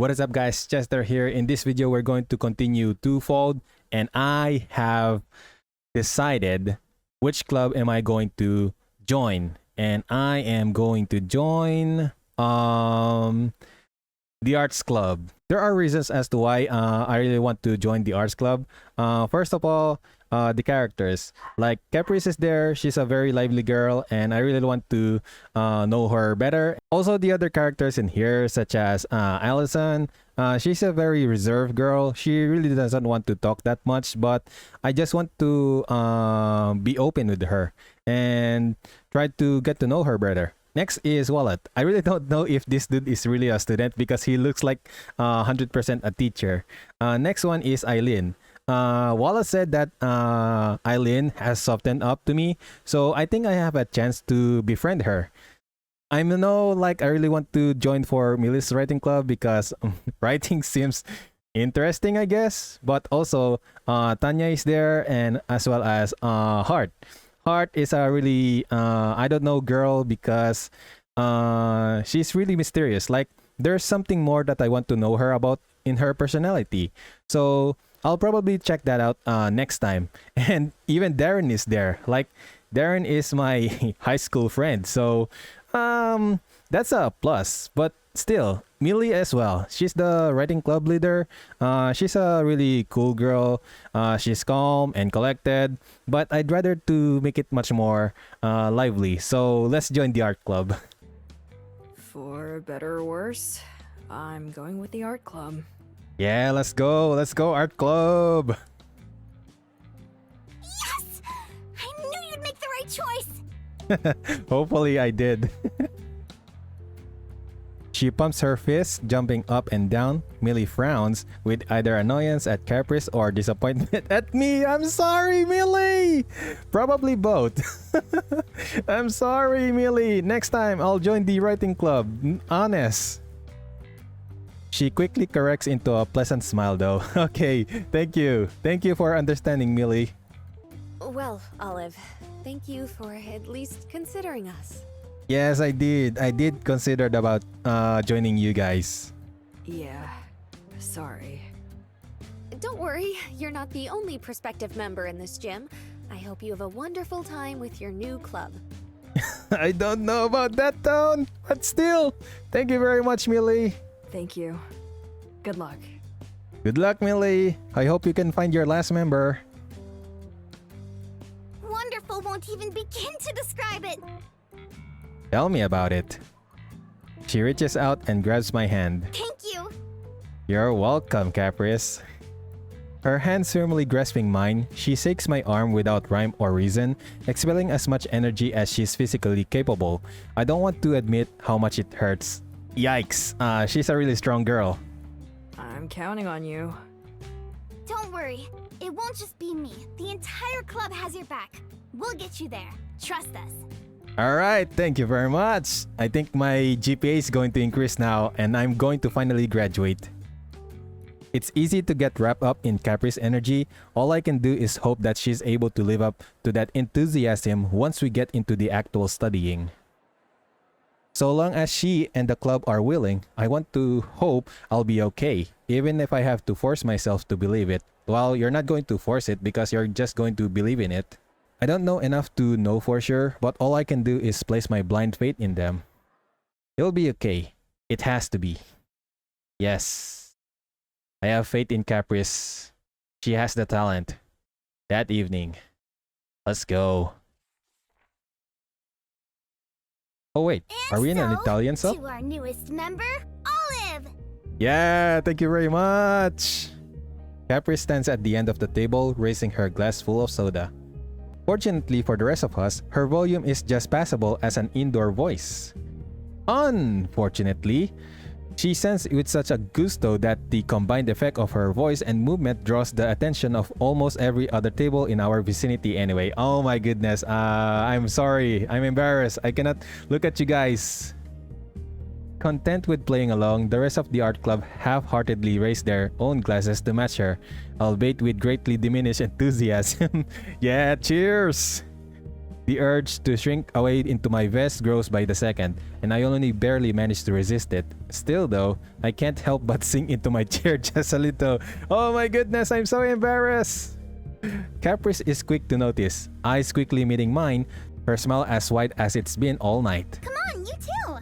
What is up guys, Chester here. In this video we're going to continue TwoFold, and I have decided which club am I going to join, and I am going to join the arts club. There are reasons as to why I really want to join the arts club. First of all, the characters. Like Caprice is there, she's a very lively girl and I really want to know her better. Also the other characters in here such as Allison, she's a very reserved girl. She really doesn't want to talk that much, but I just want to be open with her and try to get to know her better. Next is Wallet. I really don't know if this dude is really a student because he looks like 100% a teacher. Next one is Eileen. Wallace said that Eileen has softened up to me, so I think I have a chance to befriend her. I know, like, I really want to join for Millie's writing club because writing seems interesting, I guess. But also, Tanya is there, and as well as Heart. Heart is a really I don't know girl because she's really mysterious. Like, there's something more that I want to know her about in her personality. So I'll probably check that out next time. And even Darren is there. Like, Darren is my high school friend. So that's a plus. But still, Millie as well. She's the writing club leader. She's a really cool girl. She's calm and collected. But I'd rather to make it much more lively. So let's join the art club. For better or worse, I'm going with the art club. Yeah, let's go. Let's go, art club. Yes! I knew you'd make the right choice! Hopefully I did. She pumps her fist, jumping up and down. Millie frowns with either annoyance at Caprice or disappointment at me. I'm sorry, Millie! Probably both. I'm sorry, Millie. Next time, I'll join the writing club. Honest. She quickly corrects into a pleasant smile though. Okay, thank you. Thank you for understanding, Millie. Well, Olive, thank you for at least considering us. Yes, I did. I did consider about joining you guys. Yeah, sorry. Don't worry, you're not the only prospective member in this gym. I hope you have a wonderful time with your new club. I don't know about that tone, but still, thank you very much, Millie. Thank you. Good luck. Good luck, Millie. I hope you can find your last member. Wonderful won't even begin to describe it! Tell me about it. She reaches out and grabs my hand. Thank you! You're welcome, Caprice. Her hands firmly grasping mine, she shakes my arm without rhyme or reason, expelling as much energy as she's physically capable. I don't want to admit how much it hurts. Yikes, she's a really strong girl. I'm counting on you. Don't worry, it won't just be me. The entire club has your back. We'll get you there. Trust us. Alright, thank you very much. I think my GPA is going to increase now and I'm going to finally graduate. It's easy to get wrapped up in Capri's energy. All I can do is hope that she's able to live up to that enthusiasm once we get into the actual studying. So long as she and the club are willing, I want to hope I'll be okay, even if I have to force myself to believe it. Well, you're not going to force it because you're just going to believe in it. I don't know enough to know for sure, but all I can do is place my blind faith in them. It'll be okay. It has to be. Yes. I have faith in Caprice. She has the talent. That evening. Let's go. Oh wait, are we in an Italian sub? To our newest member, Olive! Yeah, thank you very much! Caprice stands at the end of the table, raising her glass full of soda. Fortunately for the rest of us, her volume is just passable as an indoor voice. Unfortunately, she sings with such a gusto that the combined effect of her voice and movement draws the attention of almost every other table in our vicinity anyway. Oh my goodness, I'm sorry, I'm embarrassed, I cannot look at you guys. Content with playing along, the rest of the art club half-heartedly raised their own glasses to match her, albeit with greatly diminished enthusiasm. Yeah, cheers! The urge to shrink away into my vest grows by the second, and I only barely manage to resist it. Still though, I can't help but sink into my chair just a little. Oh my goodness, I'm so embarrassed! Caprice is quick to notice, eyes quickly meeting mine, her smile as wide as it's been all night. Come on, you too!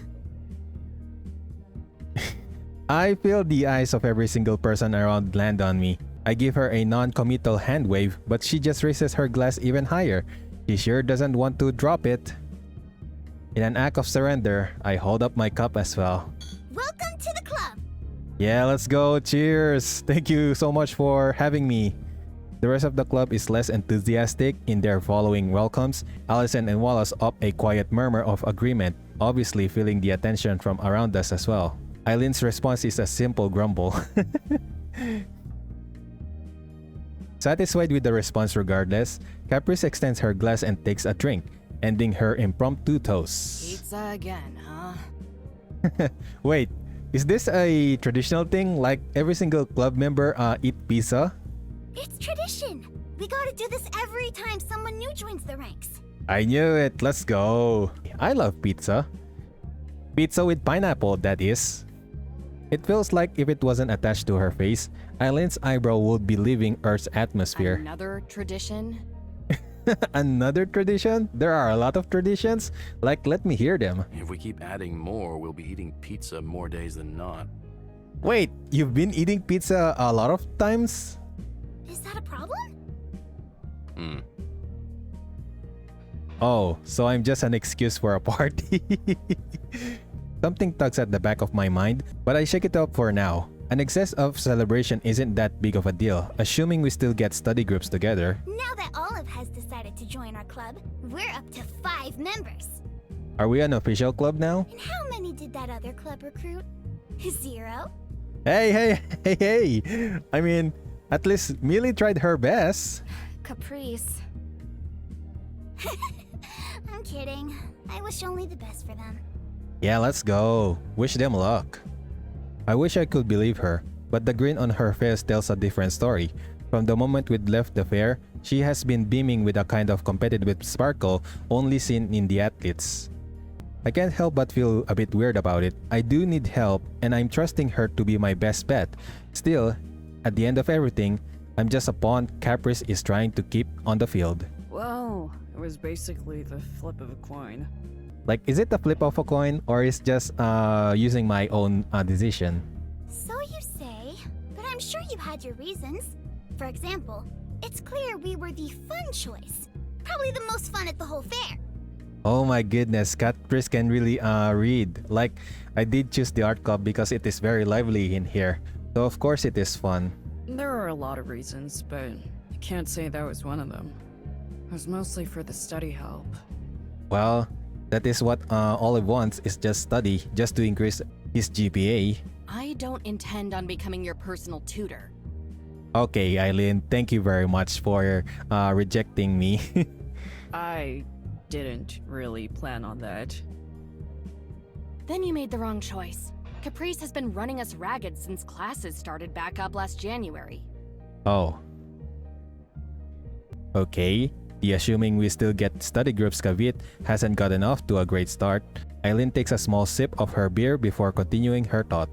I feel the eyes of every single person around land on me. I give her a non-committal hand wave, but she just raises her glass even higher. She sure doesn't want to drop it. In an act of surrender, I hold up my cup as well. Welcome to the club! Yeah, let's go. Cheers! Thank you so much for having me. The rest of the club is less enthusiastic in their following welcomes. Allison and Wallace up a quiet murmur of agreement, obviously feeling the attention from around us as well. Eileen's response is a simple grumble. Satisfied with the response regardless, Caprice extends her glass and takes a drink, ending her impromptu toast. Pizza again, huh? Wait, is this a traditional thing? Like every single club member eat pizza? It's tradition! We gotta do this every time someone new joins the ranks. I knew it, let's go. I love pizza. Pizza with pineapple, that is. It feels like if it wasn't attached to her face, Eileen's eyebrow would be leaving Earth's atmosphere. Another tradition? Another tradition? There are a lot of traditions. Like, let me hear them. If we keep adding more, we'll be eating pizza more days than not. Wait, you've been eating pizza a lot of times? Is that a problem? Oh, so I'm just an excuse for a party. Something tugs at the back of my mind, but I shake it up for now. An excess of celebration isn't that big of a deal, assuming we still get study groups together. Now that Olive has decided to join our club, we're up to 5 members. Are we an official club now? And how many did that other club recruit? 0? Hey! I mean, at least Millie tried her best. Caprice. I'm kidding. I wish only the best for them. Yeah, let's go. Wish them luck. I wish I could believe her, but the grin on her face tells a different story. From the moment we'd left the fair, she has been beaming with a kind of competitive sparkle only seen in the athletes. I can't help but feel a bit weird about it. I do need help, and I'm trusting her to be my best bet. Still, at the end of everything, I'm just a pawn Caprice is trying to keep on the field. Well, it was basically the flip of a coin. Like, is it the flip of a coin, or is just using my own decision? So you say, but I'm sure you had your reasons. For example, it's clear we were the fun choice. Probably the most fun at the whole fair. Oh my goodness, Caprice can really read. Like, I did choose the art club because it is very lively in here. So of course it is fun. There are a lot of reasons, but I can't say that was one of them. It was mostly for the study help. Well, that is what Olive wants, is just study, just to increase his GPA. I don't intend on becoming your personal tutor. Okay, Eileen, thank you very much for rejecting me. I didn't really plan on that. Then you made the wrong choice. Caprice has been running us ragged since classes started back up last January. Oh. Okay, the assuming we still get study groups caveat hasn't gotten off to a great start. Eileen takes a small sip of her beer before continuing her thought.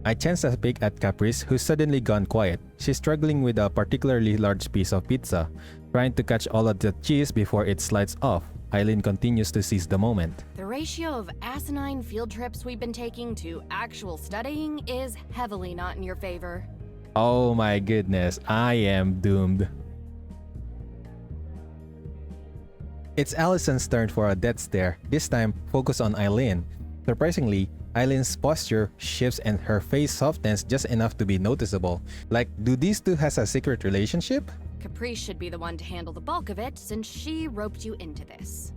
I chance a peek at Caprice, who's suddenly gone quiet. She's struggling with a particularly large piece of pizza, trying to catch all of the cheese before it slides off. Eileen continues to seize the moment. The ratio of asinine field trips we've been taking to actual studying is heavily not in your favor. Oh my goodness, I am doomed. It's Allison's turn for a death stare, this time focused on Eileen. Surprisingly, Eileen's posture shifts and her face softens just enough to be noticeable. Like, do these two has a secret relationship? Caprice should be the one to handle the bulk of it since she roped you into this.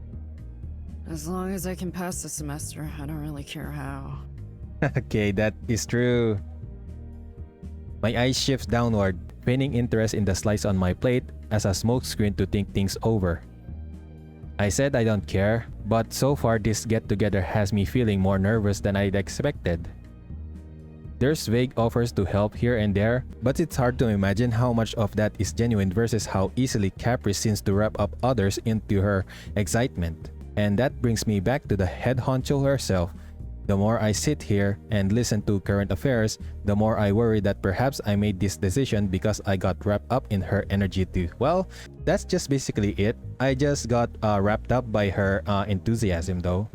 As long as I can pass the semester, I don't really care how. Okay, that is true. My eyes shift downward, feigning interest in the slice on my plate as a smokescreen to think things over. I said I don't care, but so far this get-together has me feeling more nervous than I'd expected. There's vague offers to help here and there, but it's hard to imagine how much of that is genuine versus how easily Caprice seems to wrap up others into her excitement. And that brings me back to the head honcho herself. The more I sit here and listen to current affairs, the more I worry that perhaps I made this decision because I got wrapped up in her energy too. Well, that's just basically it. I just got wrapped up by her enthusiasm though.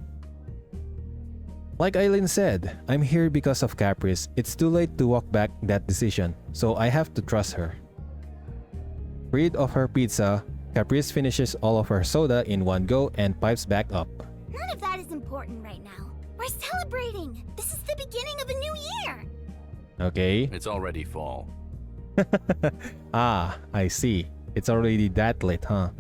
Like Eileen said, I'm here because of Caprice. It's too late to walk back that decision, so I have to trust her. Freed of her pizza, Caprice finishes all of her soda in one go and pipes back up. None of that is important right now. We're celebrating! This is the beginning of a new year! Okay. It's already fall. Ah, I see. It's already that late, huh?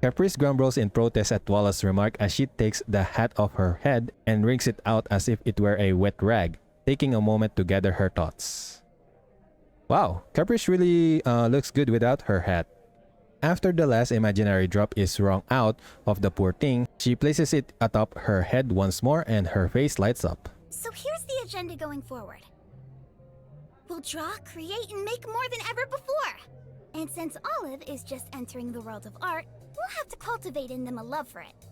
Caprice grumbles in protest at Wallace's remark as she takes the hat off her head and wrings it out as if it were a wet rag, taking a moment to gather her thoughts. Wow, Caprice really looks good without her hat. After the last imaginary drop is wrung out of the poor thing, she places it atop her head once more and her face lights up. So here's the agenda going forward. We'll draw, create, and make more than ever before. And since Olive is just entering the world of art, we'll have to cultivate in them a love for it.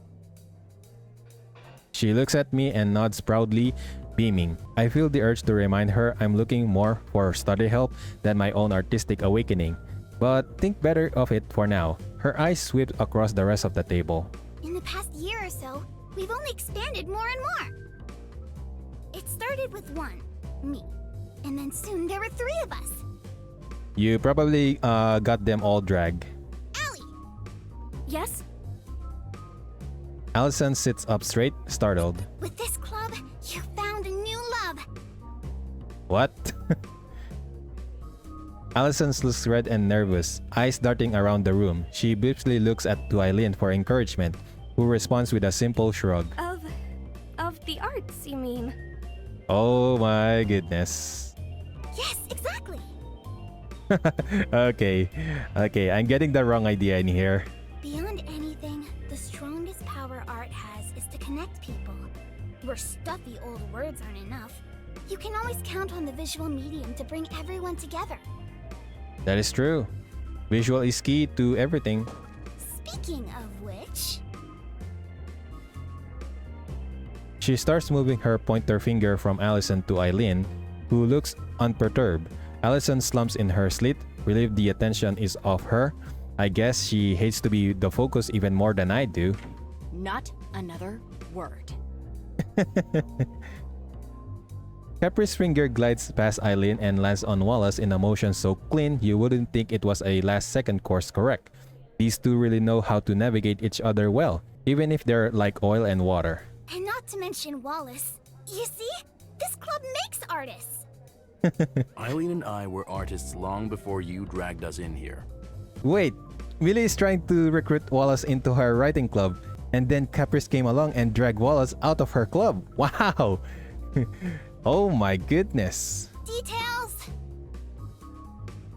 She looks at me and nods proudly, beaming. I feel the urge to remind her I'm looking more for study help than my own artistic awakening. But think better of it for now. Her eyes sweep across the rest of the table. In the past year or so, we've only expanded more and more. It started with one, me. And then soon there were 3 of us. You probably got them all dragged. Allie! Yes? Allison sits up straight, startled. With this club, you found a new love. What? Allison looks red and nervous, eyes darting around the room. She briefly looks at to Eileen for encouragement, who responds with a simple shrug. Of the arts, you mean? Oh my goodness. Yes, exactly. Okay, I'm getting the wrong idea in here. Beyond anything, the strongest power art has is to connect people. Where stuffy old words aren't enough, you can always count on the visual medium to bring everyone together. That is true. Visual is key to everything. Speaking of which... She starts moving her pointer finger from Allison to Eileen, who looks unperturbed. Allison slumps in her seat, relieved the attention is off her. I guess she hates to be the focus even more than I do. Not another word. Caprice's finger glides past Eileen and lands on Wallace in a motion so clean you wouldn't think it was a last-second course correct. These two really know how to navigate each other well, even if they're like oil and water. And not to mention Wallace. You see? This club makes artists. Eileen and I were artists long before you dragged us in here. Wait, Millie is trying to recruit Wallace into her writing club, and then Caprice came along and dragged Wallace out of her club. Wow! Oh my goodness. Details!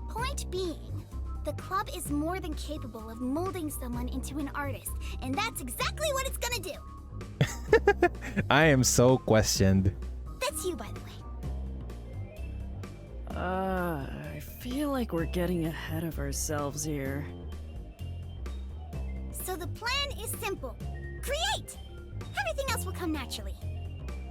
Point being, the club is more than capable of molding someone into an artist, and that's exactly what it's gonna do. I am so questioned. That's you, by the way. I feel like we're getting ahead of ourselves here. So the plan is simple. Create! Everything else will come naturally.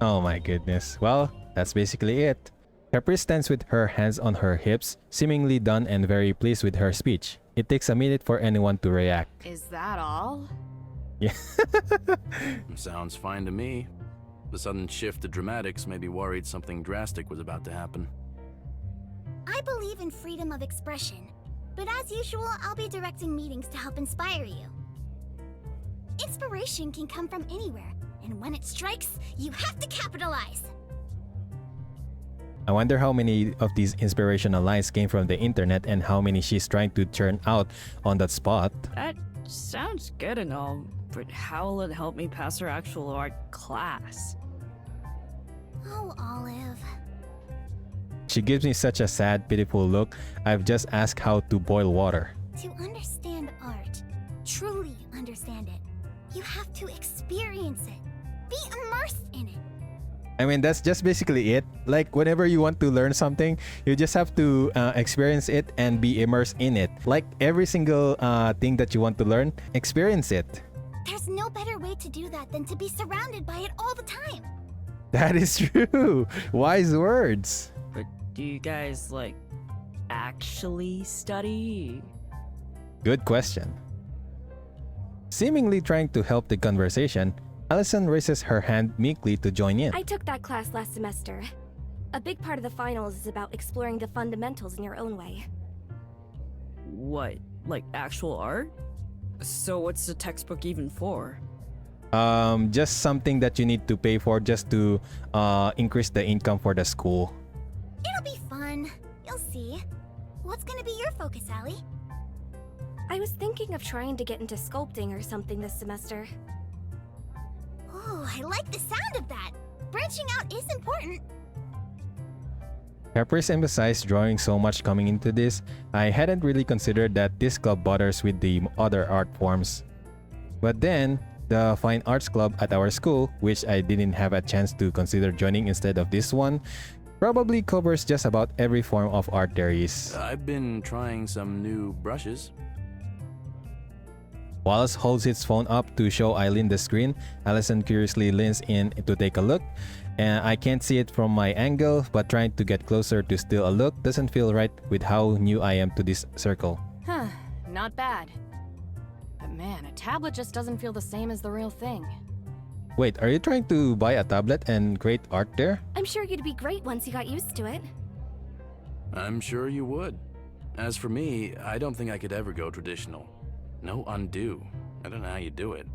Oh my goodness. Well, that's basically it. Caprice stands with her hands on her hips, seemingly done and very pleased with her speech. It takes a minute for anyone to react. Is that all? Yeah. Sounds fine to me. The sudden shift to dramatics made me worried something drastic was about to happen. I believe in freedom of expression, but as usual, I'll be directing meetings to help inspire you. Inspiration can come from anywhere, and when it strikes, you have to capitalize. I wonder how many of these inspirational lines came from the internet and how many she's trying to churn out on that spot. That sounds good and all, but how will it help me pass our actual art class? Oh, Olive. She gives me such a sad, pitiful look. I've just asked how to boil water. To understand art, truly understand it, you have to experience it. Be immersed in it. I mean, that's just basically it. Like, whenever you want to learn something, you just have to experience it and be immersed in it. Like, every single thing that you want to learn, experience it. There's no better way to do that than to be surrounded by it all the time. That is true. Wise words. But do you guys, like, actually study? Good question. Seemingly trying to help the conversation, Allison raises her hand meekly to join in. I took that class last semester. A big part of the finals is about exploring the fundamentals in your own way. What, like actual art? So what's the textbook even for? Just something that you need to pay for just to increase the income for the school. It'll be fun. You'll see. What's gonna be your focus, Allie? I was thinking of trying to get into sculpting or something this semester. Oh, I like the sound of that. Branching out is important. Caprice emphasized drawing so much coming into this. I hadn't really considered that this club bothers with the other art forms. But then, the Fine Arts Club at our school, which I didn't have a chance to consider joining instead of this one, probably covers just about every form of art there is. I've been trying some new brushes. Wallace holds his phone up to show Eileen the screen. Allison curiously leans in to take a look. And I can't see it from my angle, but trying to get closer to steal a look doesn't feel right with how new I am to this circle. Huh, not bad. But man, a tablet just doesn't feel the same as the real thing. Wait, are you trying to buy a tablet and create art there? I'm sure you'd be great once you got used to it. I'm sure you would. As for me, I don't think I could ever go traditional. No undo. I don't know how you do it.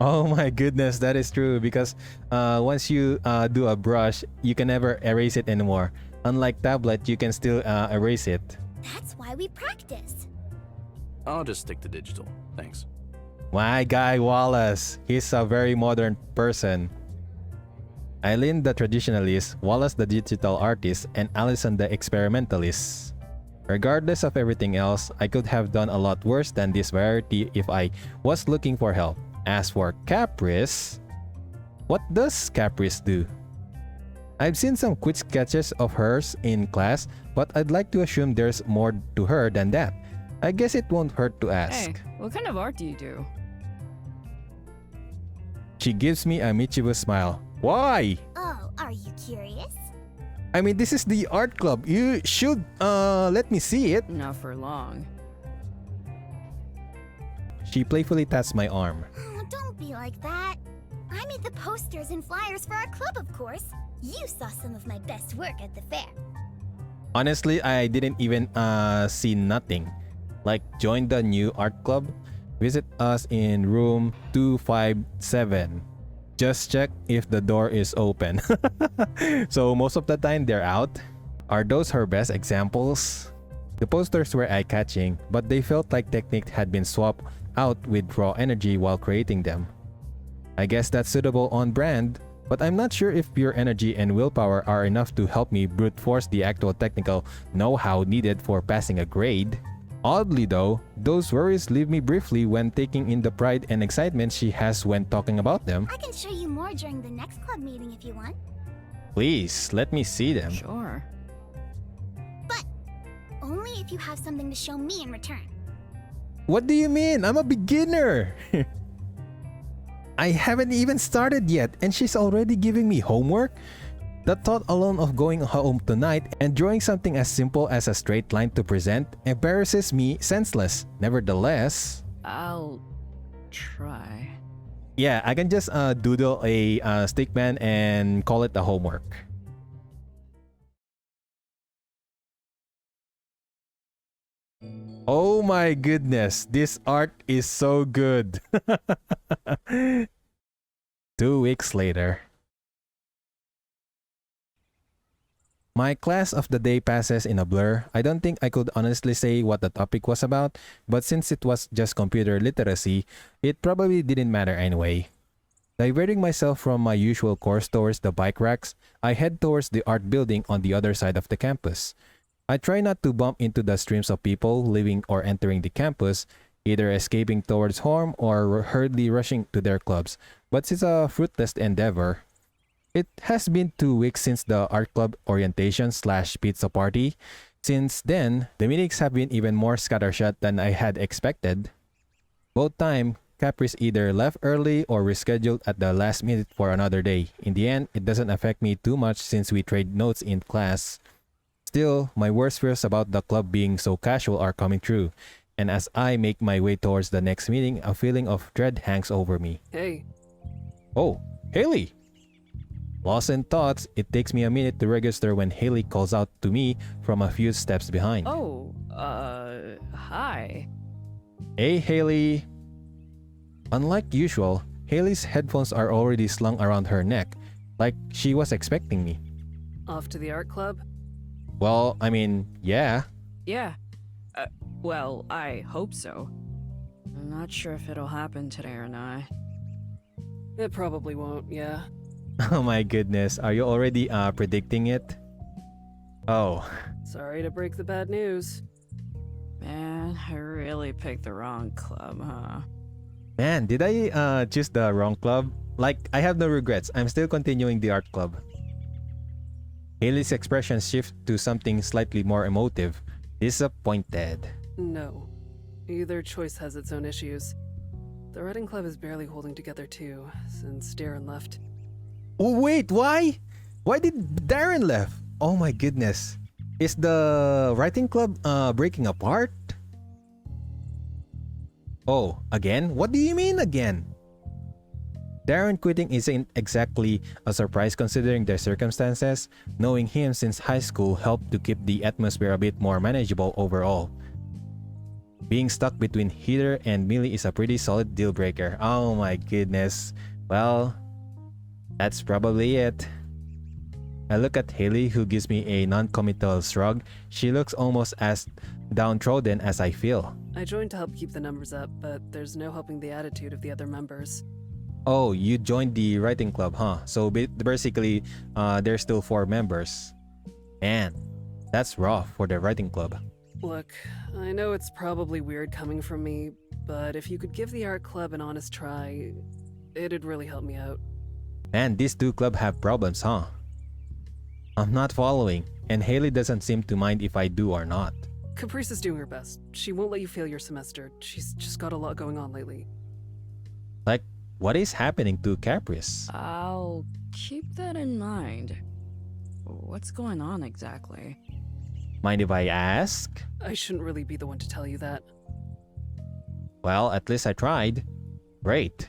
Oh my goodness, that is true because once you do a brush, you can never erase it anymore. Unlike tablet, you can still erase it. That's why we practice. I'll just stick to digital. Thanks. My guy Wallace, he's a very modern person. Eileen the traditionalist, Wallace the digital artist, and Allison the experimentalist. Regardless of everything else, I could have done a lot worse than this variety if I was looking for help. As for Caprice, what does Caprice do? I've seen some quick sketches of hers in class, but I'd like to assume there's more to her than that. I guess it won't hurt to ask. Hey, what kind of art do you do? She gives me a mischievous smile. Why? Oh, are you curious? I mean, this is the art club. You should let me see it. Not for long. She playfully taps my arm. Oh, don't be like that. I made the posters and flyers for our club, of course. You saw some of my best work at the fair. Honestly, I didn't even see nothing. Like, join the new art club. Visit us in room 257. Just check if the door is open. So most of the time they're out. Are those her best examples? The posters were eye-catching, but they felt like technique had been swapped out with raw energy while creating them. I guess that's suitable on brand, but I'm not sure if pure energy and willpower are enough to help me brute force the actual technical know-how needed for passing a grade. Oddly though, those worries leave me briefly when taking in the pride and excitement she has when talking about them. I can show you more during the next club meeting if you want. Please, let me see them. Sure. But only if you have something to show me in return. What do you mean? I'm a beginner! I haven't even started yet and she's already giving me homework? The thought alone of going home tonight and drawing something as simple as a straight line to present embarrasses me senseless. Nevertheless, I'll try. yeah, I can just doodle a stickman and call it the homework. Oh my goodness, this art is so good. 2 weeks later. My class of the day passes in a blur. I don't think I could honestly say what the topic was about, but since it was just computer literacy, it probably didn't matter anyway. Diverting myself from my usual course towards the bike racks, I head towards the art building on the other side of the campus. I try not to bump into the streams of people leaving or entering the campus, either escaping towards home or hurriedly rushing to their clubs, but it's a fruitless endeavor. It has been 2 weeks since the art club orientation / pizza party. Since then, the meetings have been even more scattershot than I had expected. Both time, Caprice either left early or rescheduled at the last minute for another day. In the end, it doesn't affect me too much since we trade notes in class. Still, my worst fears about the club being so casual are coming true. And as I make my way towards the next meeting, a feeling of dread hangs over me. Hey, Oh, Haley! Lost in thoughts, it takes me a minute to register when Haley calls out to me from a few steps behind. Oh, hi. Hey, Haley! Unlike usual, Haley's headphones are already slung around her neck, like she was expecting me. off to the art club? Well, I mean, yeah. Yeah. Well, I hope so. I'm not sure if it'll happen today or not. It probably won't, yeah. Oh my goodness, are you already predicting it? Oh, Sorry to break the bad news. Man, I really picked the wrong club, huh? man, did I choose the wrong club? Like, I have no regrets. I'm still continuing the art club. Haley's expression shifts to something slightly more emotive. Disappointed. No. Either choice has its own issues. The writing club is barely holding together too, since Darren left. Oh wait, why? Why did Darren left? Oh my goodness. Is the writing club breaking apart? Oh, again? What do you mean again? Darren quitting isn't exactly a surprise considering the circumstances. Knowing him since high school helped to keep the atmosphere a bit more manageable overall. Being stuck between Heather and Millie is a pretty solid deal breaker. Oh my goodness. Well, that's probably it. I look at Haley, who gives me a non-committal shrug. She looks almost as downtrodden as I feel. I joined to help keep the numbers up, but there's no helping the attitude of the other members. Oh, you joined the writing club, huh? So basically, there's still 4 members. Man, that's rough for the writing club. Look, I know it's probably weird coming from me, but if you could give the art club an honest try, it'd really help me out. Man, these 2 clubs have problems, huh? I'm not following, and Haley doesn't seem to mind if I do or not. Caprice is doing her best. She won't let you fail your semester. She's just got a lot going on lately. Like, what is happening to Caprice? I'll keep that in mind. What's going on exactly? Mind if I ask? I shouldn't really be the one to tell you that. Well, at least I tried. Great.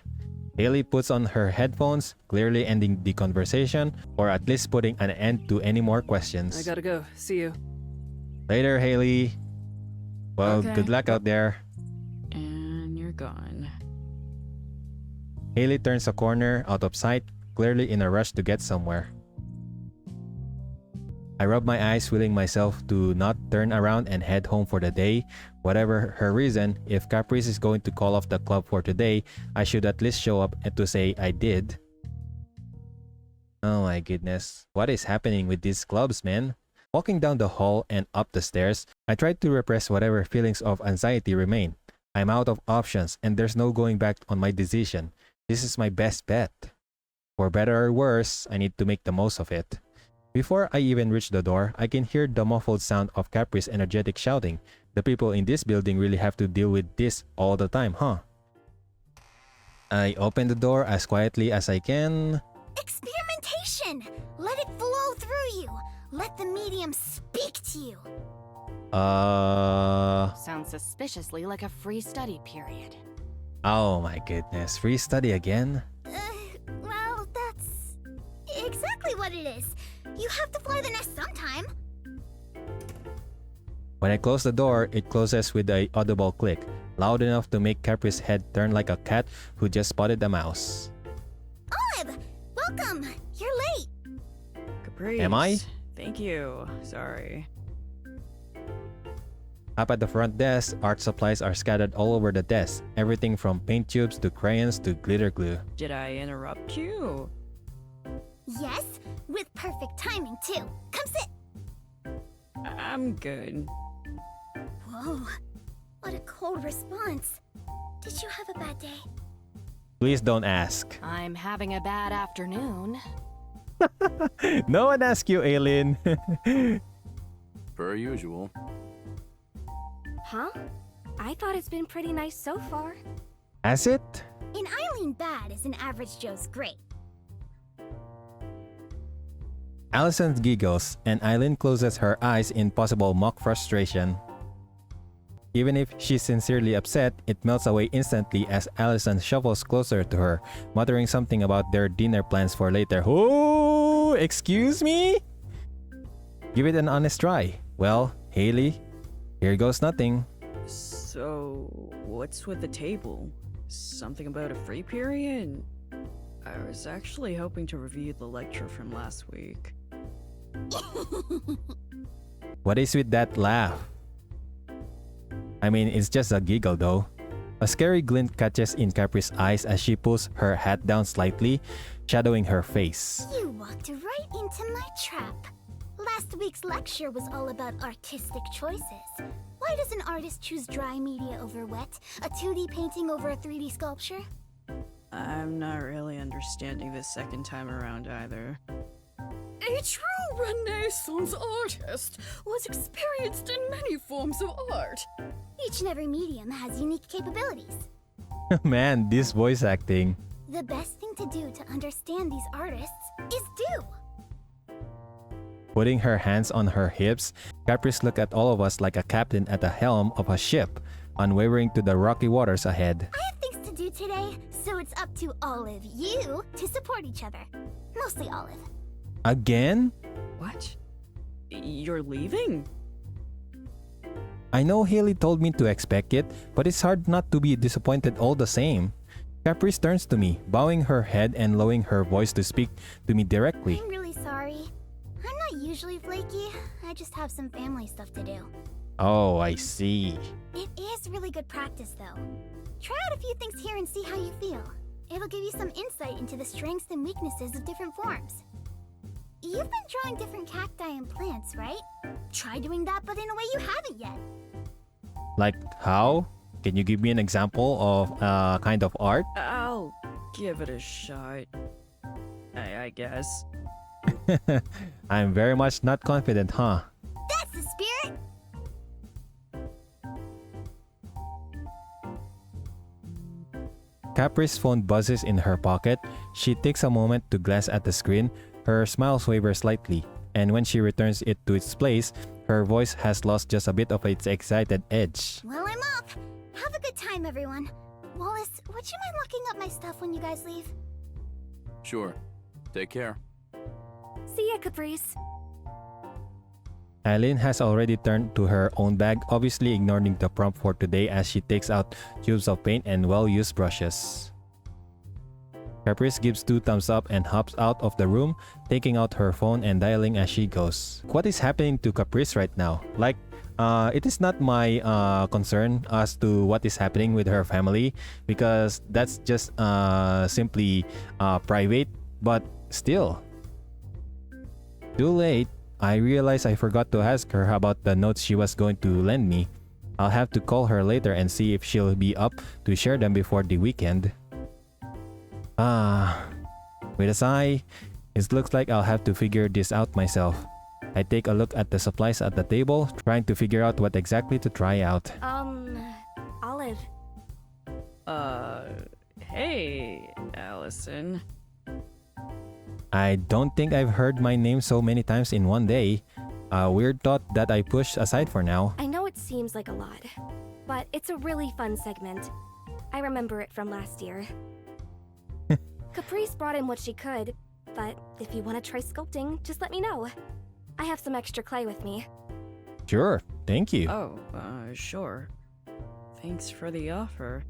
Haley puts on her headphones, clearly ending the conversation, or at least putting an end to any more questions. I gotta go. See you. Later, Haley. Well, Okay. good luck out there. And you're gone. Haley turns a corner out of sight, clearly in a rush to get somewhere. I rub my eyes, willing myself to not turn around and head home for the day. Whatever her reason, if Caprice is going to call off the club for today, I should at least show up and to say I did. Oh my goodness. What is happening with these clubs, man? Walking down the hall and up the stairs, I tried to repress whatever feelings of anxiety remain. I'm out of options and there's no going back on my decision. This is my best bet. For better or worse, I need to make the most of it. Before I even reach the door, I can hear the muffled sound of Capri's energetic shouting. The people in this building really have to deal with this all the time, huh? I open the door as quietly as I can. Experimentation! Let it flow through you. Let the medium speak to you. Sounds suspiciously like a free study period. Oh my goodness, free study again? Well, that's exactly what it is. You have to fly the nest sometime. When I close the door, it closes with an audible click, loud enough to make Capri's head turn like a cat who just spotted a mouse. Olive, welcome. You're late. Caprice. Am I? Thank you. Sorry. Up at the front desk, art supplies are scattered all over the desk. Everything from paint tubes to crayons to glitter glue. Did I interrupt you? Yes, with perfect timing too. Come sit. I'm good. Whoa, what a cold response. Did you have a bad day? Please don't ask. I'm having a bad afternoon. No one asked you, Aileen. Per usual. Huh? I thought it's been pretty nice so far. Has it? An Eileen bad is an average Joe's great. Allison giggles, and Eileen closes her eyes in possible mock frustration. Even if she's sincerely upset, it melts away instantly as Allison shuffles closer to her, muttering something about their dinner plans for later. Oh, excuse me? Give it an honest try. Well, Haley, here goes nothing. So, what's with the table? Something about a free period? I was actually hoping to review the lecture from last week. What is with that laugh? I mean, it's just a giggle though. A scary glint catches in Capri's eyes as she pulls her hat down slightly, shadowing her face. You walked right into my trap. Last week's lecture was all about artistic choices. Why does an artist choose dry media over wet? A 2D painting over a 3D sculpture? I'm not really understanding this second time around either. A true Renaissance artist was experienced in many forms of art. Each and every medium has unique capabilities. Man, this voice acting. The best thing to do to understand these artists is do. Putting her hands on her hips, Caprice looked at all of us like a captain at the helm of a ship, unwavering to the rocky waters ahead. I have things to do today, so it's up to all of you to support each other. Mostly Olive. Again? What? You're leaving? I know Haley told me to expect it, but it's hard not to be disappointed all the same. Caprice turns to me, bowing her head and lowering her voice to speak to me directly. I'm really sorry. I'm not usually flaky. I just have some family stuff to do. Oh, I see. It is really good practice, though. Try out a few things here and see how you feel. It'll give you some insight into the strengths and weaknesses of different forms. You've been drawing different cacti and plants, right? Try doing that, but in a way you haven't yet. Like how? Can you give me an example of kind of art? I'll give it a shot. I guess. I'm very much not confident, huh? That's the spirit! Capri's phone buzzes in her pocket. She takes a moment to glance at the screen. Her smile wavers slightly, and when she returns it to its place, her voice has lost just a bit of its excited edge. Well, I'm off. Have a good time, everyone. Wallace, would you mind locking up my stuff when you guys leave? Sure. Take care. See ya, Caprice. Eileen has already turned to her own bag, obviously ignoring the prompt for today as she takes out tubes of paint and well-used brushes. Caprice gives 2 thumbs up and hops out of the room, taking out her phone and dialing as she goes. What is happening to Caprice right now? Like, it is not my concern as to what is happening with her family because that's just simply private, but still. Too late. I realized I forgot to ask her about the notes she was going to lend me. I'll have to call her later and see if she'll be up to share them before the weekend. With a sigh, it looks like I'll have to figure this out myself. I take a look at the supplies at the table, trying to figure out what exactly to try out. Olive. Hey, Allison. I don't think I've heard my name so many times in one day. A weird thought that I push aside for now. I know it seems like a lot, but it's a really fun segment. I remember it from last year. Caprice brought in what she could, but if you want to try sculpting, just let me know. I have some extra clay with me. Sure, thank you. Oh, sure. Thanks for the offer.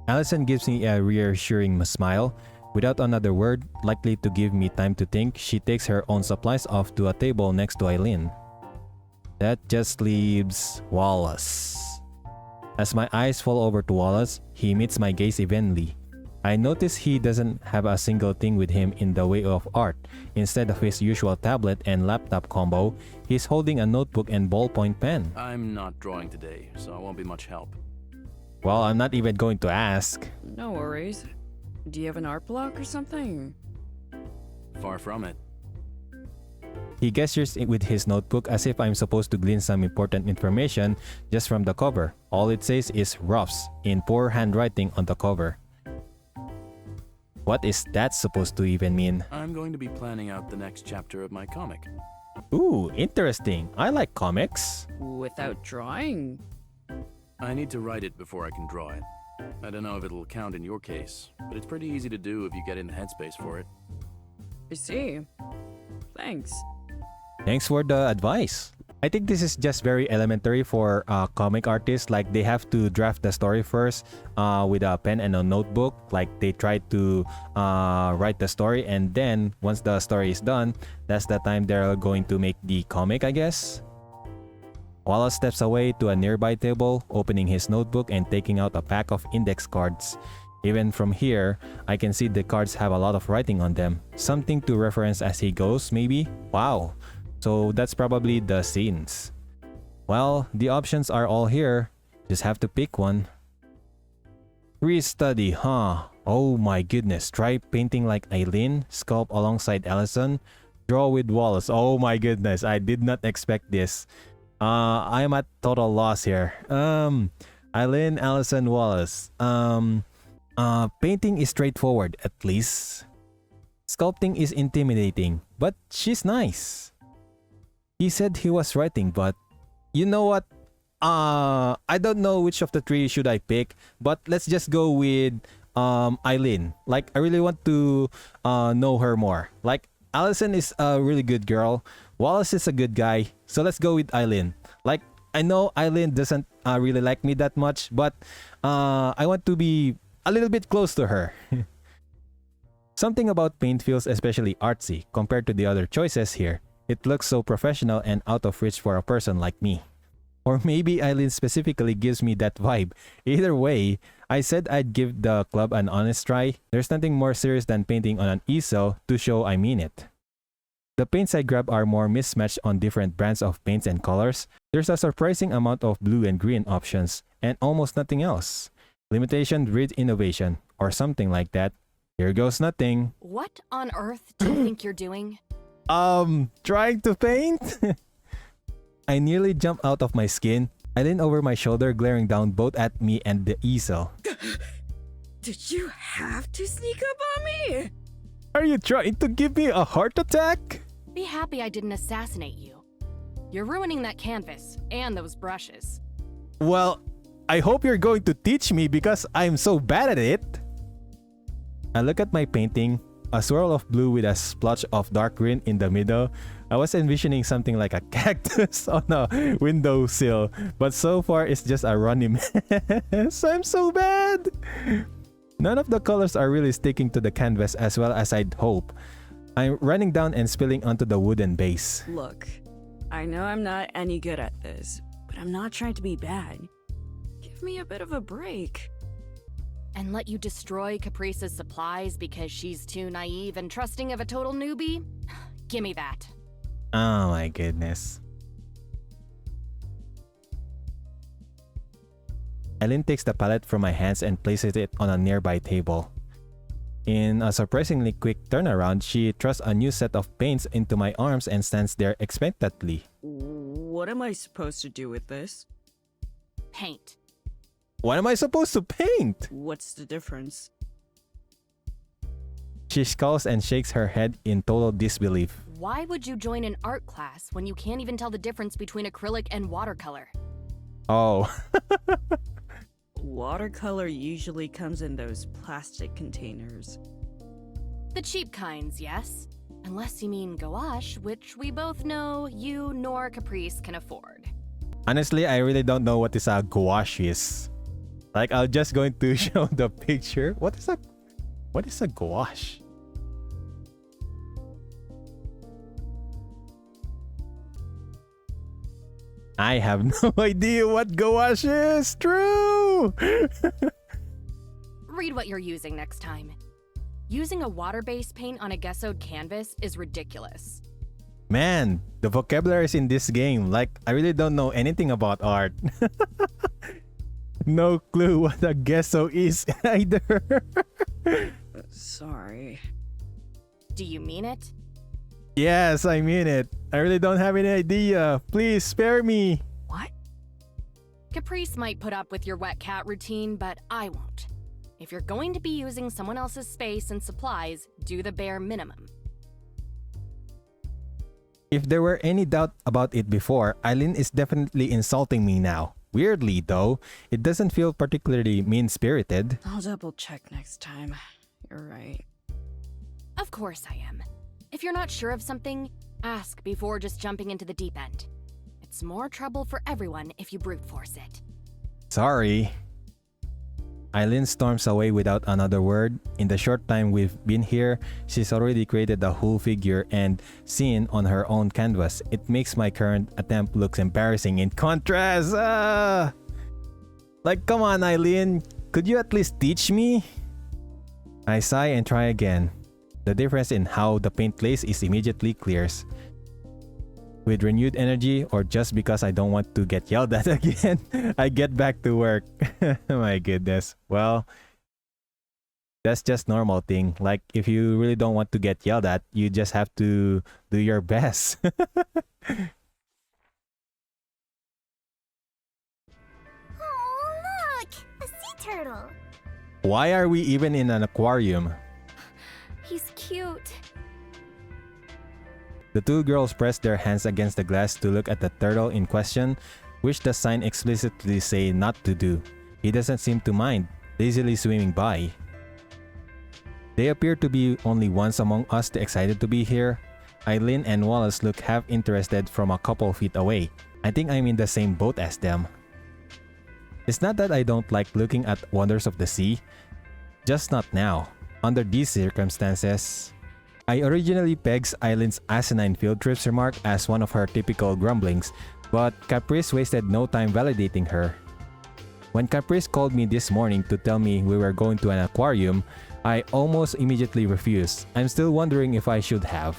Allison gives me a reassuring smile. Without another word, likely to give me time to think, she takes her own supplies off to a table next to Eileen. That just leaves Wallace. As my eyes fall over to Wallace, he meets my gaze evenly. I notice he doesn't have a single thing with him in the way of art. Instead of his usual tablet and laptop combo, he's holding a notebook and ballpoint pen. I'm not drawing today, so I won't be much help. Well, I'm not even going to ask. No worries. Do you have an art block or something? Far from it. He gestures with his notebook as if I'm supposed to glean some important information just from the cover. All it says is roughs in poor handwriting on the cover. What is that supposed to even mean? I'm going to be planning out the next chapter of my comic. Ooh, interesting. I like comics. Without drawing? I need to write it before I can draw it. I don't know if it'll count in your case, but it's pretty easy to do if you get in the headspace for it. I see. Thanks. Thanks for the advice. I think this is just very elementary for comic artists. Like they have to draft the story first with a pen and a notebook. Like they try to write the story, and then once the story is done, that's the time they're going to make the comic, I guess. Wallace steps away to a nearby table, opening his notebook and taking out a pack of index cards. Even from here, I can see the cards have a lot of writing on them. Something to reference as he goes, maybe? Wow. So that's probably the scenes. Well, the options are all here. Just have to pick one. Re-study, huh? Oh my goodness. Try painting like Eileen, sculpt alongside Allison, draw with Wallace. Oh my goodness, I did not expect this. I'm at total loss here. Eileen, Allison, Wallace. Painting is straightforward, at least. Sculpting is intimidating, but she's nice. He said he was writing, but you know what? I don't know which of the three should I pick, but let's just go with Eileen. Like, I really want to know her more. Like, Allison is a really good girl. Wallace is a good guy. So let's go with Eileen. Like, I know Eileen doesn't really like me that much, but I want to be a little bit close to her. Something about paint feels especially artsy compared to the other choices here. It looks so professional and out of reach for a person like me. Or maybe Eileen specifically gives me that vibe. Either way, I said I'd give the club an honest try. There's nothing more serious than painting on an easel to show I mean it. The paints I grab are more mismatched on different brands of paints and colors. There's a surprising amount of blue and green options, and almost nothing else. Limitation breeds innovation, or something like that. Here goes nothing. What on earth do you think you're doing? Trying to paint? I nearly jumped out of my skin. I leaned over my shoulder, glaring down both at me and the easel. Did you have to sneak up on me? Are you trying to give me a heart attack? Be happy I didn't assassinate you. You're ruining that canvas and those brushes. Well, I hope you're going to teach me because I'm so bad at it. I look at my painting, a swirl of blue with a splotch of dark green in the middle. I was envisioning something like a cactus on a windowsill, but so far it's just a runny mess. I'm so bad. None of the colors are really sticking to the canvas as well as I'd hope. I'm running down and spilling onto the wooden base. Look, I know I'm not any good at this, but I'm not trying to be bad. Give me a bit of a break. And let you destroy Caprice's supplies because she's too naive and trusting of a total newbie? Gimme that. Oh my goodness. Eileen takes the palette from my hands and places it on a nearby table. In a surprisingly quick turnaround, she thrusts a new set of paints into my arms and stands there expectantly. What am I supposed to do with this? Paint. What am I supposed to paint? What's the difference? She scowls and shakes her head in total disbelief. Why would you join an art class when you can't even tell the difference between acrylic and watercolor? Oh. Watercolor usually comes in those plastic containers. The cheap kinds, yes? Unless you mean gouache, which we both know you nor Caprice can afford. Honestly, I really don't know what is a gouache is. Like, I'm just going to show the picture. What is a gouache? I have no idea what gouache is. True. Read what you're using next time. Using a water-based paint on a gessoed canvas is ridiculous. Man, the vocabularies in this game, like, I really don't know anything about art. No clue what a gesso is either. Sorry. Do you mean it? Yes, I mean it. I really don't have any idea. Please spare me. What? Caprice might put up with your wet cat routine, but I won't. If you're going to be using someone else's space and supplies, do the bare minimum. If there were any doubt about it before, Eileen is definitely insulting me now. Weirdly, though, it doesn't feel particularly mean-spirited. I'll double check next time. You're right. Of course I am. If you're not sure of something, ask before just jumping into the deep end. It's more trouble for everyone if you brute force it. Sorry. Eileen storms away without another word. In the short time we've been here, she's already created a whole figure and scene on her own canvas. It makes my current attempt look embarrassing in contrast. Like, come on, Eileen. Could you at least teach me? I sigh and try again. The difference in how the paint lays is immediately clears. With renewed energy, or just because I don't want to get yelled at again, I get back to work. My goodness. Well, that's just normal thing. Like, if you really don't want to get yelled at, you just have to do your best. Oh, look! A sea turtle! Why are we even in an aquarium? He's cute. The two girls press their hands against the glass to look at the turtle in question, which the sign explicitly say not to do. He doesn't seem to mind, lazily swimming by. They appear to be only ones among us excited to be here. Eileen and Wallace look half interested from a couple feet away. I think I'm in the same boat as them. It's not that I don't like looking at wonders of the sea, just not now. Under these circumstances, I originally pegged Eileen's asinine field trips remark as one of her typical grumblings, but Caprice wasted no time validating her. When Caprice called me this morning to tell me we were going to an aquarium, I almost immediately refused. I'm still wondering if I should have.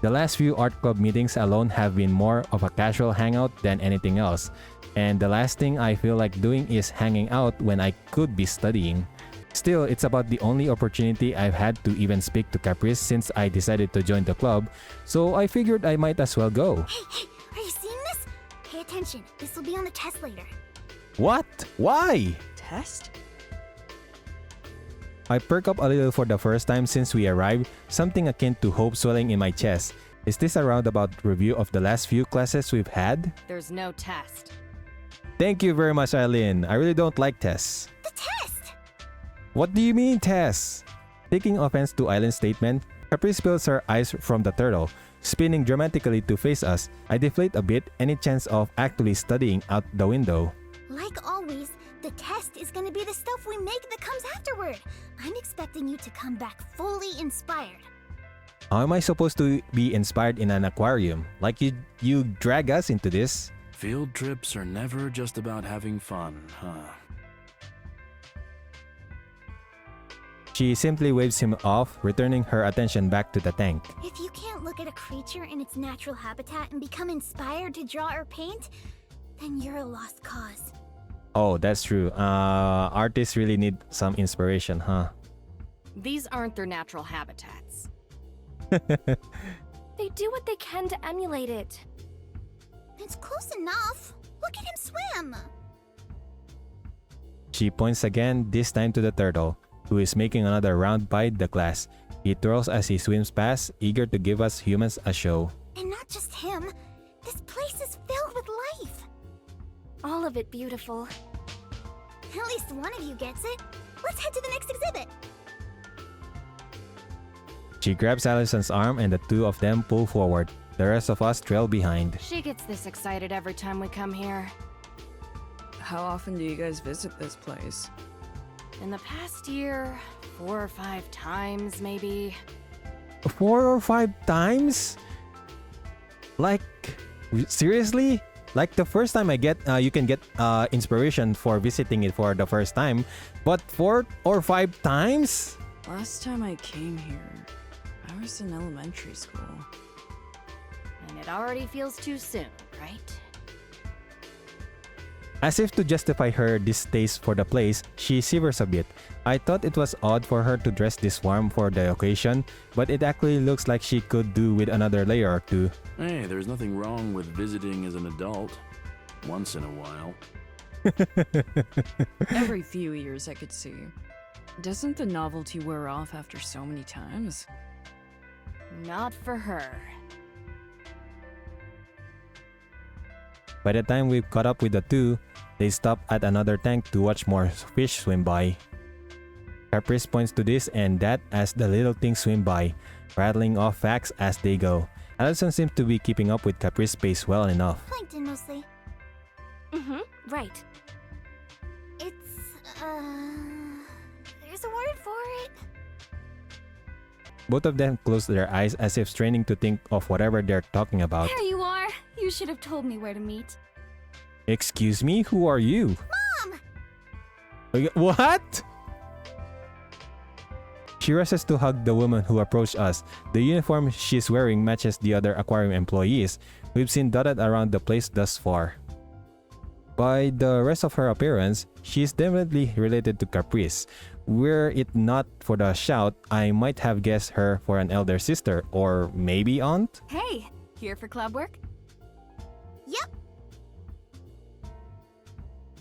The last few art club meetings alone have been more of a casual hangout than anything else, and the last thing I feel like doing is hanging out when I could be studying. Still, it's about the only opportunity I've had to even speak to Caprice since I decided to join the club, so I figured I might as well go. Hey, are you seeing this? Pay attention. This will be on the test later. What? Why? Test? I perk up a little for the first time since we arrived, something akin to hope swelling in my chest. Is this a roundabout review of the last few classes we've had? There's no test. Thank you very much, Eileen. I really don't like tests. The test! What do you mean, tests? Taking offense to Eileen's statement, Caprice spills her eyes from the turtle, spinning dramatically to face us. I deflate a bit, any chance of actually studying out the window. Like always, the test is gonna be the stuff we make that comes afterward. I'm expecting you to come back fully inspired. How am I supposed to be inspired in an aquarium? Like you drag us into this? Field trips are never just about having fun, huh? She simply waves him off, returning her attention back to the tank. If you can't look at a creature in its natural habitat and become inspired to draw or paint, then you're a lost cause. Oh, that's true. Artists really need some inspiration, huh? These aren't their natural habitats. They do what they can to emulate it. It's close enough. Look at him swim. She points again, this time to the turtle, who is making another round by the glass. He twirls as he swims past, eager to give us humans a show. And not just him. This place is filled with life. All of it beautiful. At least one of you gets it. Let's head to the next exhibit. She grabs Allison's arm and the two of them pull forward. The rest of us trail behind. She gets this excited every time we come here. How often do you guys visit this place? In the past year, 4 or 5 times maybe. 4 or 5 times? Like, seriously? Like the first time you can get inspiration for visiting it for the first time, but 4 or 5 times? Last time I came here, I was in elementary school. And it already feels too soon, right? As if to justify her distaste for the place, she shivers a bit. I thought it was odd for her to dress this warm for the occasion, but it actually looks like she could do with another layer or two. Hey, there's nothing wrong with visiting as an adult. Once in a while. Every few years, I could see. Doesn't the novelty wear off after so many times? Not for her. By the time we've caught up with the two, they stop at another tank to watch more fish swim by. Caprice points to this and that as the little things swim by, rattling off facts as they go. Allison seems to be keeping up with Caprice's pace well enough. Plankton mostly. Right. It's, there's a word for it. Both of them close their eyes as if straining to think of whatever they're talking about. There you are. You should have told me where to meet. Excuse me, who are you? Mom! What? She rushes to hug the woman who approached us. The uniform she's wearing matches the other aquarium employees we've seen dotted around the place thus far. By the rest of her appearance, she's definitely related to Caprice. Were it not for the shout, I might have guessed her for an elder sister or maybe aunt? Hey, here for club work? Yep.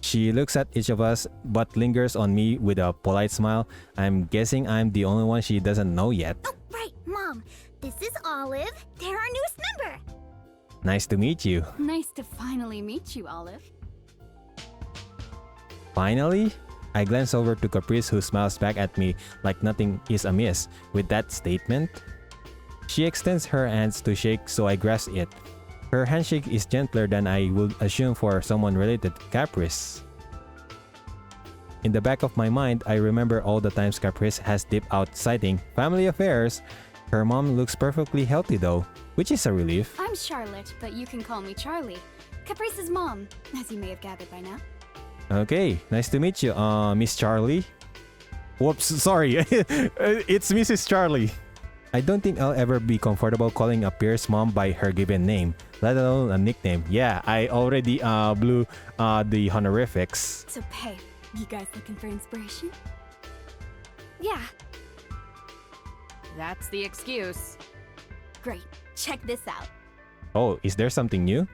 She looks at each of us but lingers on me with a polite smile. I'm guessing I'm the only one she doesn't know yet. Oh, right, Mom. This is Olive. They're our newest member. Nice to meet you. Nice to finally meet you, Olive. Finally? I glance over to Caprice who smiles back at me like nothing is amiss with that statement. She extends her hands to shake so I grasp it. Her handshake is gentler than I would assume for someone related to Caprice. In the back of my mind, I remember all the times Caprice has dipped out citing family affairs. Her mom looks perfectly healthy though, which is a relief. I'm Charlotte, but you can call me Charlie. Caprice's mom, as you may have gathered by now. Okay, nice to meet you, Miss Charlie. Whoops, sorry. It's Mrs. Charlie. I don't think I'll ever be comfortable calling a peer's mom by her given name, let alone a nickname. Yeah, I already blew the honorifics. So, hey, you guys looking for inspiration? Yeah, That's the excuse. great. Check this out. Oh, is there something new?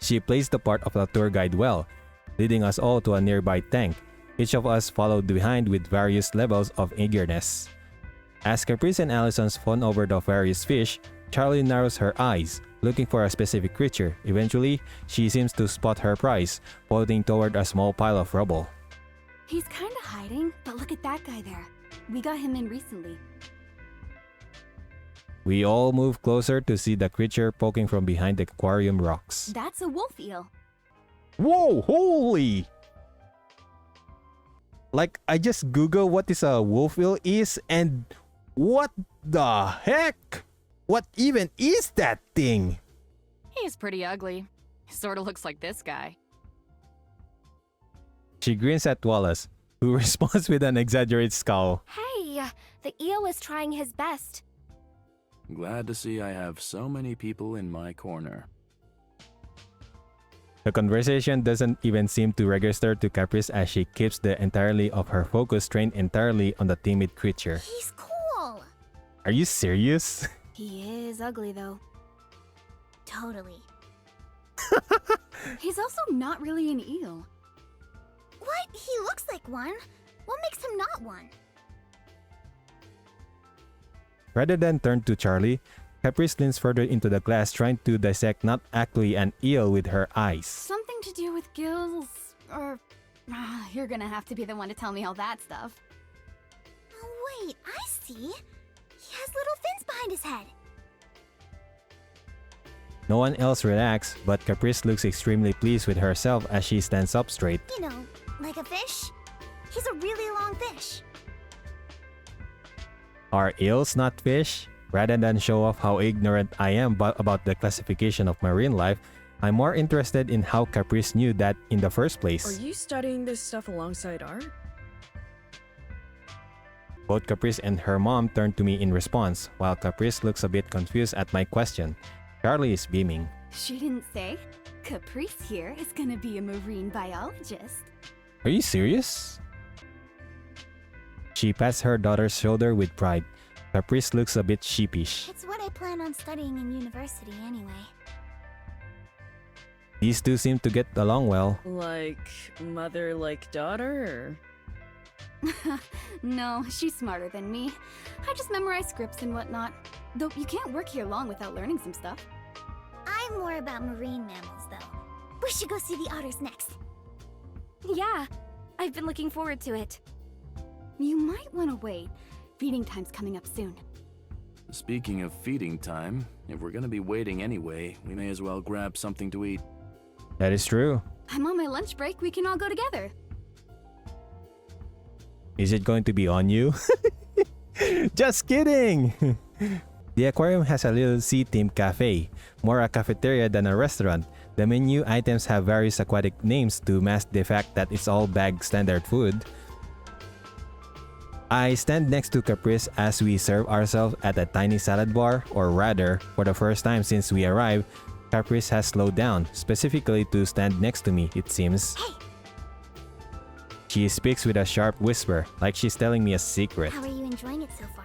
She plays the part of a tour guide well, leading us all to a nearby tank. Each of us followed behind with various levels of eagerness. As Caprice and Allison's fawn over the various fish, Charlie narrows her eyes, looking for a specific creature. Eventually, she seems to spot her prize, pointing toward a small pile of rubble. He's kinda hiding, but look at that guy there. We got him in recently. We all move closer to see the creature poking from behind the aquarium rocks. That's a wolf eel. Whoa, holy! Like, I just Google what is a wolf eel is and what the heck? What even is that thing? He's pretty ugly. Sorta looks like this guy. She grins at Wallace, who responds with an exaggerated scowl. Hey, the eel is trying his best. Glad to see I have so many people in my corner. The conversation doesn't even seem to register to Caprice as she keeps the entirety of her focus trained entirely on the timid creature. He's cool. Are you serious? He is ugly, though. Totally. He's also not really an eel. What? He looks like one. What makes him not one? Rather than turn to Charlie, Caprice leans further into the glass trying to dissect not actually an eel with her eyes. Something to do with gills, or... you're gonna have to be the one to tell me all that stuff. Oh, wait, I see. He has little fins behind his head. No one else reacts, but Caprice looks extremely pleased with herself as she stands up straight. You know, like a fish. He's a really long fish. Are eels not fish? Rather than show off how ignorant I am about the classification of marine life, I'm more interested in how Caprice knew that in the first place. Are you studying this stuff alongside art? Both Caprice and her mom turn to me in response, while Caprice looks a bit confused at my question. Charlie is beaming. She didn't say? Caprice here is gonna be a marine biologist. Are you serious? She pats her daughter's shoulder with pride. Caprice looks a bit sheepish. It's what I plan on studying in university anyway. These two seem to get along well. Like mother, like daughter? No, she's smarter than me. I just memorize scripts and whatnot. Though you can't work here long without learning some stuff. I'm more about marine mammals, though. We should go see the otters next. Yeah, I've been looking forward to it. You might want to wait. Feeding time's coming up soon. Speaking of feeding time, if we're gonna be waiting anyway, we may as well grab something to eat. That is true. I'm on my lunch break. We can all go together. Is it going to be on you? Just kidding! The aquarium has a little sea-themed cafe, more a cafeteria than a restaurant. The menu items have various aquatic names to mask the fact that it's all bag standard food. I stand next to Caprice as we serve ourselves at a tiny salad bar, or rather, for the first time since we arrived, Caprice has slowed down, specifically to stand next to me, it seems. Hey! She speaks with a sharp whisper, like she's telling me a secret. How are you enjoying it so far?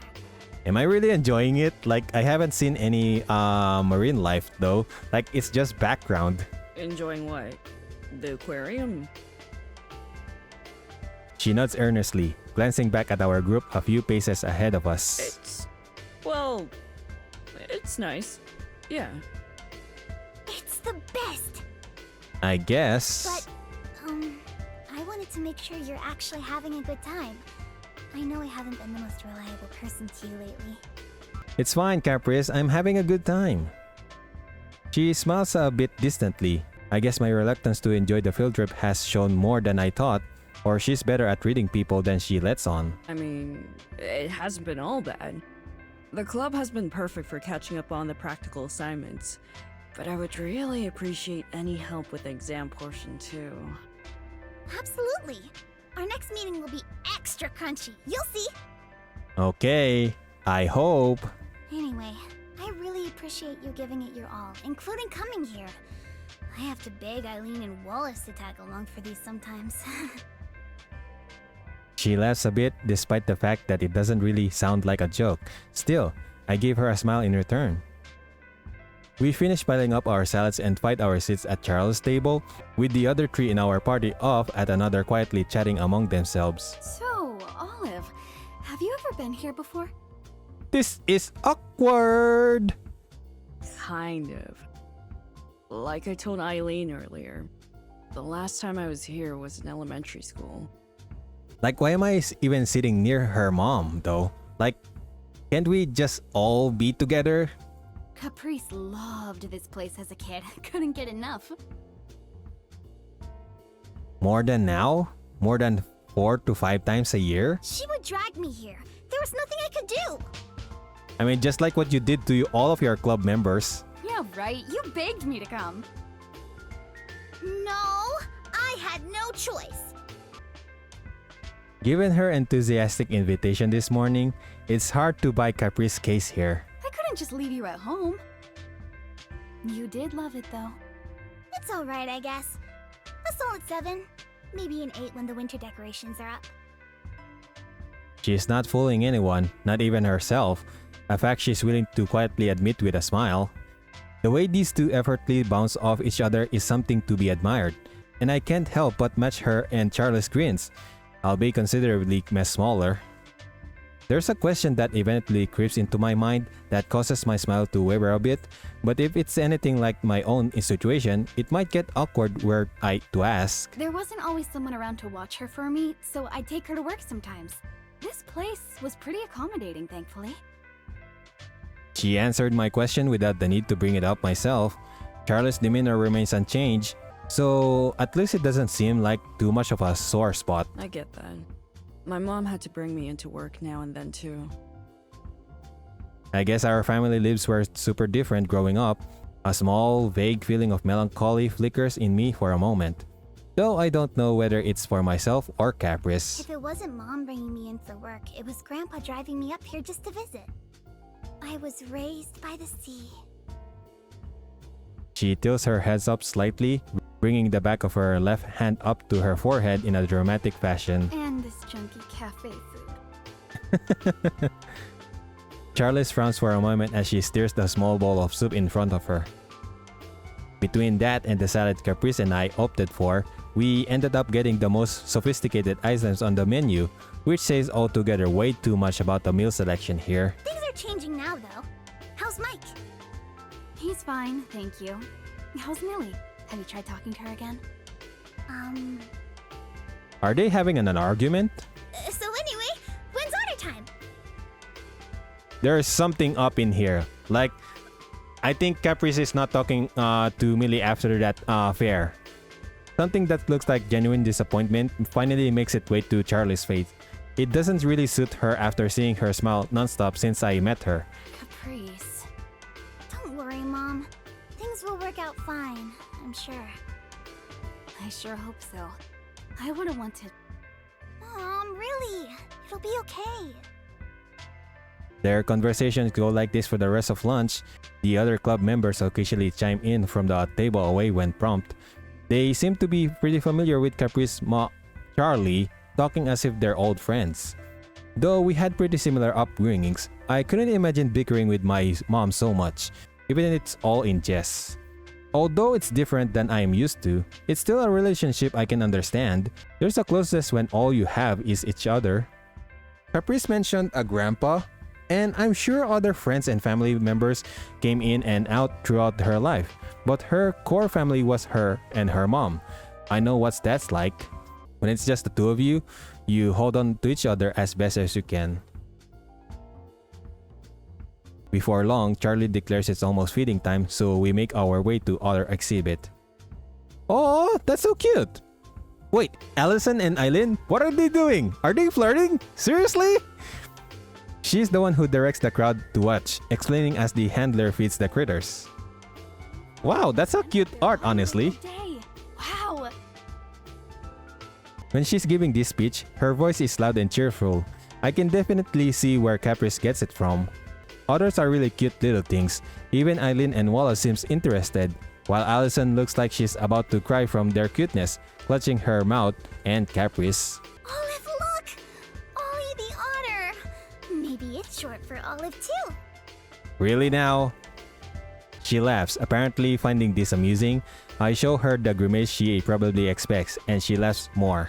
Am I really enjoying it? Like, I haven't seen any marine life though. Like, it's just background. Enjoying what? The aquarium? She nods earnestly, glancing back at our group a few paces ahead of us. Well, it's nice. Yeah. It's the best! I guess. But, I wanted to make sure you're actually having a good time. I know I haven't been the most reliable person to you lately. It's fine, Caprice. I'm having a good time. She smiles a bit distantly. I guess my reluctance to enjoy the field trip has shown more than I thought, or she's better at reading people than she lets on. I mean, it hasn't been all bad. The club has been perfect for catching up on the practical assignments, but I would really appreciate any help with the exam portion too. Absolutely! Our next meeting will be extra crunchy. You'll see! Okay, I hope. Anyway, I really appreciate you giving it your all, including coming here. I have to beg Eileen and Wallace to tag along for these sometimes. She laughs a bit despite the fact that it doesn't really sound like a joke. Still, I gave her a smile in return. We finish piling up our salads and find our seats at Charles' table, with the other three in our party off at another quietly chatting among themselves. So, Olive, have you ever been here before? This is awkward! Kind of. Like I told Eileen earlier, the last time I was here was in elementary school. Like, why am I even sitting near her mom, though? Like, can't we just all be together? Caprice loved this place as a kid. Couldn't get enough. More than now? More than 4 to 5 times a year? She would drag me here. There was nothing I could do. I mean, just like what you did to all of your club members. Yeah, right. You begged me to come. No, I had no choice. Given her enthusiastic invitation this morning, it's hard to buy Caprice's case here. I couldn't just leave you at home. You did love it, though. It's alright, I guess. A solid 7. Maybe an 8 when the winter decorations are up. She's not fooling anyone, not even herself, a fact she's willing to quietly admit with a smile. The way these two effortlessly bounce off each other is something to be admired, and I can't help but match her and Charles' grins, albeit considerably smaller. There's a question that eventually creeps into my mind that causes my smile to waver a bit, but if it's anything like my own situation, it might get awkward were I to ask. There wasn't always someone around to watch her for me, so I'd take her to work sometimes. This place was pretty accommodating, thankfully. She answered my question without the need to bring it up myself. Charles' demeanor remains unchanged, so at least it doesn't seem like too much of a sore spot. I get that. My mom had to bring me into work now and then too. I guess our family lives were super different growing up. A small, vague feeling of melancholy flickers in me for a moment, though I don't know whether it's for myself or Caprice. If it wasn't Mom bringing me in for work, it was Grandpa driving me up here just to visit. I was raised by the sea. She tilts her head up slightly, bringing the back of her left hand up to her forehead in a dramatic fashion. And this junky cafe food. Charles frowns for a moment as she stirs the small bowl of soup in front of her. Between that and the salad Caprice and I opted for, we ended up getting the most sophisticated items on the menu, which says altogether way too much about the meal selection here. Things are changing now, though. How's Mike? He's fine, thank you. How's Millie? Have you tried talking to her again? Are they having an argument? So anyway, when's order time? There's something up in here. Like, I think Caprice is not talking to Millie after that fair. Something that looks like genuine disappointment finally makes its way to Charlie's face. It doesn't really suit her after seeing her smile nonstop since I met her. Caprice. Don't worry, Mom. Things will work out fine, I'm sure. I sure hope so. I wouldn't want to. Mom, really? It'll be okay. Their conversations go like this for the rest of lunch. The other club members occasionally chime in from the table away when prompted. They seem to be pretty familiar with Caprice's Charlie, talking as if they're old friends. Though we had pretty similar upbringings, I couldn't imagine bickering with my mom so much, even if it's all in jest. Although it's different than I am used to, it's still a relationship I can understand. There's a closeness when all you have is each other. Caprice mentioned a grandpa, and I'm sure other friends and family members came in and out throughout her life, but her core family was her and her mom. I know what that's like. When it's just the two of you, you hold on to each other as best as you can. Before long, Charlie declares it's almost feeding time, so we make our way to other exhibit. Oh, that's so cute! Wait, Allison and Eileen, what are they doing? Are they flirting? Seriously? She's the one who directs the crowd to watch, explaining as the handler feeds the critters. Wow, that's a cute art, honestly. Day. Wow. When she's giving this speech, her voice is loud and cheerful. I can definitely see where Caprice gets it from. Others are really cute little things. Even Eileen and Wallace seems interested, while Allison looks like she's about to cry from their cuteness, clutching her mouth, and Caprice. Olive, look! Ollie the otter! Maybe it's short for Olive too. Really now? She laughs, apparently finding this amusing. I show her the grimace she probably expects, and she laughs more.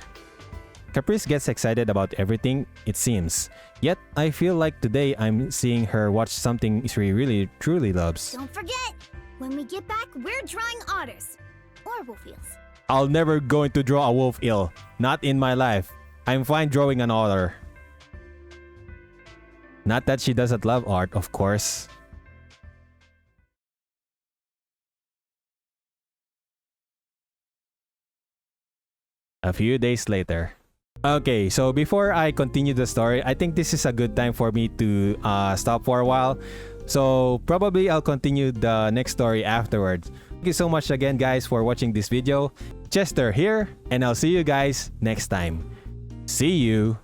Caprice gets excited about everything, it seems. Yet, I feel like today I'm seeing her watch something she really truly loves. Don't forget, when we get back, we're drawing otters. Or wolf eels. I'll never going to draw a wolf eel. Not in my life. I'm fine drawing an otter. Not that she doesn't love art, of course. A few days later. Okay, so before I continue the story, I think this is a good time for me to stop for a while. So probably I'll continue the next story afterwards. Thank you so much again, guys, for watching this video. Chester here, and I'll see you guys next time. See you!